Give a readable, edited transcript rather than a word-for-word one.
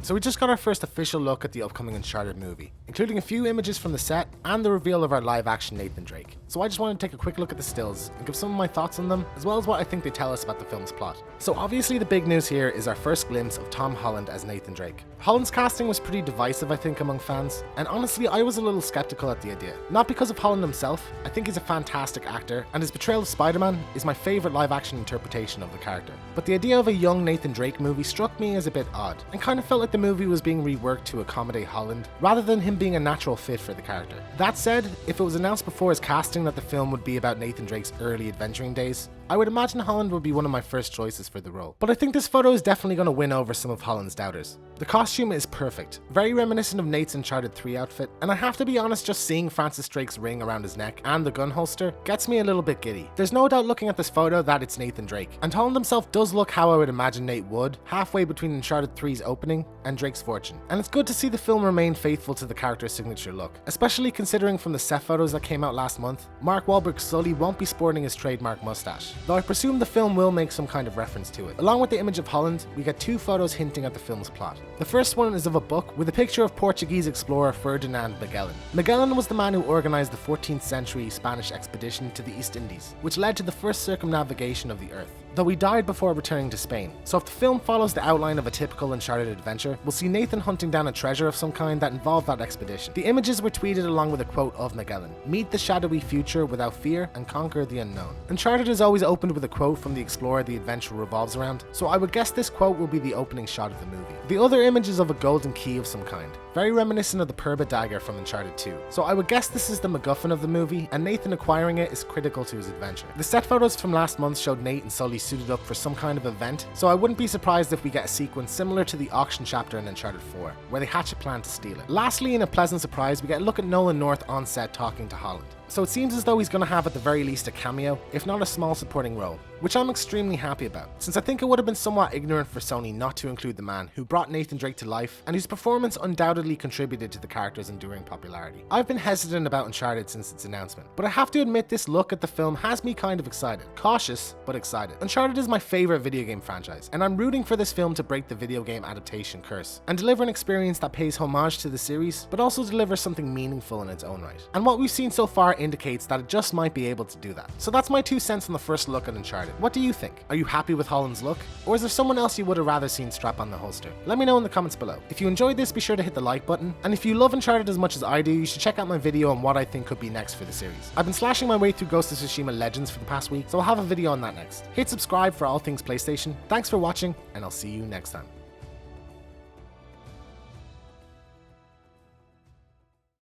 So we just got our first official look at the upcoming Uncharted movie, including a few images from the set and the reveal of our live-action Nathan Drake. So I just wanted to take a quick look at the stills and give some of my thoughts on them, as well as what I think they tell us about the film's plot. So obviously the big news here is our first glimpse of Tom Holland as Nathan Drake. Holland's casting was pretty divisive, I think, among fans, and honestly I was a little skeptical at the idea. Not because of Holland himself, I think he's a fantastic actor, and his portrayal of Spider-Man is my favourite live-action interpretation of the character. But the idea of a young Nathan Drake movie struck me as a bit odd, and kind of felt like the movie was being reworked to accommodate Holland, rather than him being a natural fit for the character. That said, if it was announced before his casting that the film would be about Nathan Drake's early adventuring days, I would imagine Holland would be one of my first choices for the role. But I think this photo is definitely going to win over some of Holland's doubters. The costume is perfect, very reminiscent of Nate's Uncharted 3 outfit, and I have to be honest, just seeing Francis Drake's ring around his neck and the gun holster gets me a little bit giddy. There's no doubt looking at this photo that it's Nathan Drake, and Holland himself does look how I would imagine Nate would, halfway between Uncharted 3's opening and Drake's fortune. And it's good to see the film remain faithful to the character's signature look, especially considering from the set photos that came out last month, Mark Wahlberg's Sully won't be sporting his trademark mustache, though I presume the film will make some kind of reference to it. Along with the image of Holland, we get two photos hinting at the film's plot. The first one is of a book with a picture of Portuguese explorer Ferdinand Magellan. Magellan was the man who organized the 14th century Spanish expedition to the East Indies, which led to the first circumnavigation of the Earth, though he died before returning to Spain. So if the film follows the outline of a typical Uncharted adventure, we'll see Nathan hunting down a treasure of some kind that involved that expedition. The images were tweeted along with a quote of Magellan: "Meet the shadowy future without fear and conquer the unknown." Uncharted is always opened with a quote from the explorer the adventure revolves around, so I would guess this quote will be the opening shot of the movie. The other image is of a golden key of some kind, very reminiscent of the Purba dagger from Uncharted 2. So I would guess this is the MacGuffin of the movie, and Nathan acquiring it is critical to his adventure. The set photos from last month showed Nate and Sully suited up for some kind of event, so I wouldn't be surprised if we get a sequence similar to the auction chapter in Uncharted 4, where they hatch a plan to steal it. Lastly, in a pleasant surprise, we get a look at Nolan North on set talking to Holland. So it seems as though he's going to have at the very least a cameo, if not a small supporting role, which I'm extremely happy about, since I think it would have been somewhat ignorant for Sony not to include the man who brought Nathan Drake to life and whose performance undoubtedly contributed to the character's enduring popularity. I've been hesitant about Uncharted since its announcement, but I have to admit this look at the film has me kind of excited. Cautious, but excited. Uncharted is my favorite video game franchise, and I'm rooting for this film to break the video game adaptation curse and deliver an experience that pays homage to the series, but also delivers something meaningful in its own right. And what we've seen so far indicates that it just might be able to do that. So that's my 2 cents on the first look at Uncharted. What do you think? Are you happy with Holland's look? Or is there someone else you would have rather seen strap on the holster? Let me know in the comments below. If you enjoyed this, be sure to hit the like button, and if you love Uncharted as much as I do, you should check out my video on what I think could be next for the series. I've been slashing my way through Ghost of Tsushima Legends for the past week, so I'll have a video on that next. Hit subscribe for all things PlayStation. Thanks for watching, and I'll see you next time.